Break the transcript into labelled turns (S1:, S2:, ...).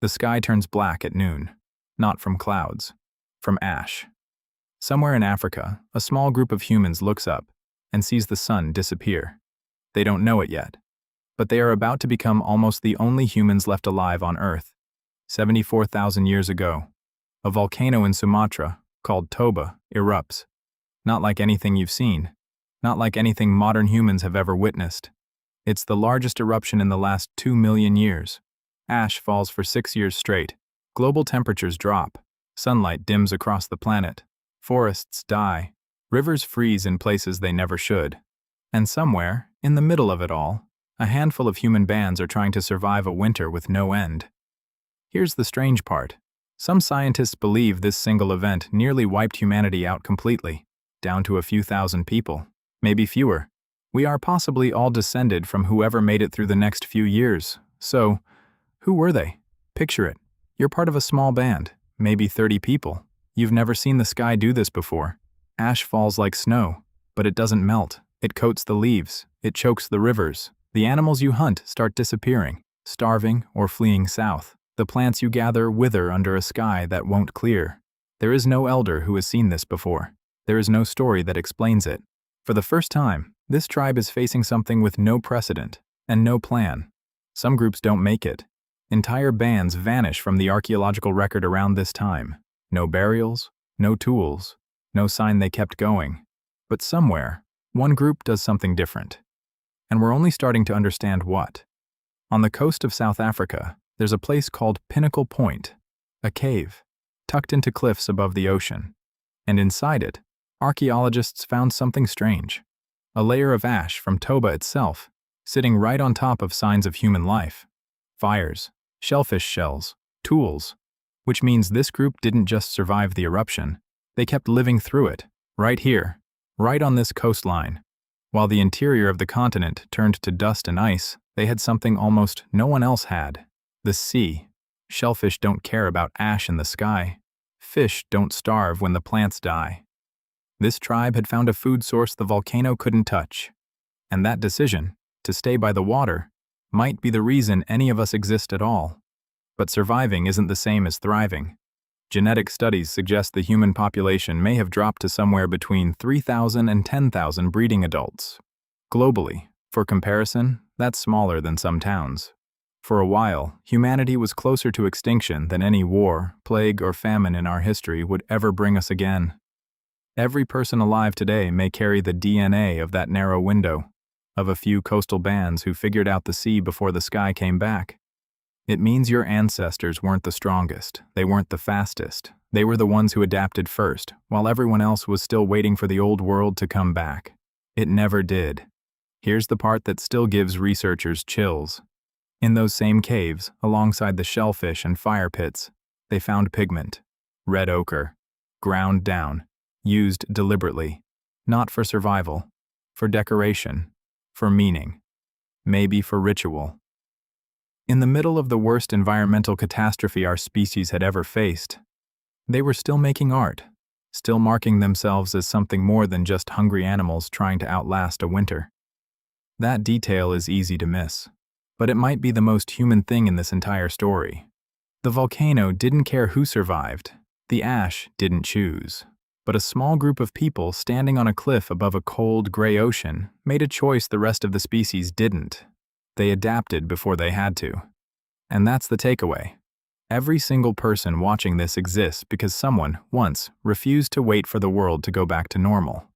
S1: The sky turns black at noon, not from clouds, from ash. Somewhere in Africa, a small group of humans looks up and sees the sun disappear. They don't know it yet, but they are about to become almost the only humans left alive on Earth. 74,000 years ago, a volcano in Sumatra, called Toba, erupts. Not like anything you've seen, not like anything modern humans have ever witnessed. It's the largest eruption in the last 2 million years. Ash falls for 6 years straight. Global temperatures drop. Sunlight dims across the planet. Forests die. Rivers freeze in places they never should. And somewhere, in the middle of it all, a handful of human bands are trying to survive a winter with no end. Here's the strange part. Some scientists believe this single event nearly wiped humanity out completely, down to a few thousand people, maybe fewer. We are possibly all descended from whoever made it through the next few years. So, who were they? Picture it. You're part of a small band, maybe 30 people. You've never seen the sky do this before. Ash falls like snow, but it doesn't melt. It coats the leaves. It chokes the rivers. The animals you hunt start disappearing, starving or fleeing south. The plants you gather wither under a sky that won't clear. There is no elder who has seen this before. There is no story that explains it. For the first time, this tribe is facing something with no precedent and no plan. Some groups don't make it. Entire bands vanish from the archaeological record around this time. No burials, no tools, no sign they kept going. But somewhere, one group does something different. And we're only starting to understand what. On the coast of South Africa, there's a place called Pinnacle Point, a cave, tucked into cliffs above the ocean. And inside it, archaeologists found something strange. A layer of ash from Toba itself, sitting right on top of signs of human life. Fires, shellfish shells, tools. Which means this group didn't just survive the eruption, they kept living through it, right here, right on this coastline. While the interior of the continent turned to dust and ice, they had something almost no one else had. The sea. Shellfish don't care about ash in the sky. Fish don't starve when the plants die. This tribe had found a food source the volcano couldn't touch. And that decision, to stay by the water, might be the reason any of us exist at all. But surviving isn't the same as thriving. Genetic studies suggest the human population may have dropped to somewhere between 3,000 and 10,000 breeding adults. Globally, for comparison, that's smaller than some towns. For a while, humanity was closer to extinction than any war, plague, or famine in our history would ever bring us again. Every person alive today may carry the DNA of that narrow window, of a few coastal bands who figured out the sea before the sky came back. It means your ancestors weren't the strongest, they weren't the fastest, they were the ones who adapted first, while everyone else was still waiting for the old world to come back. It never did. Here's the part that still gives researchers chills. In those same caves, alongside the shellfish and fire pits, they found pigment, red ochre, ground down, used deliberately, not for survival, for decoration, for meaning, maybe for ritual. In the middle of the worst environmental catastrophe our species had ever faced, they were still making art, still marking themselves as something more than just hungry animals trying to outlast a winter. That detail is easy to miss. But it might be the most human thing in this entire story. The volcano didn't care who survived. The ash didn't choose. But a small group of people standing on a cliff above a cold, gray ocean made a choice the rest of the species didn't. They adapted before they had to. And that's the takeaway. Every single person watching this exists because someone, once, refused to wait for the world to go back to normal.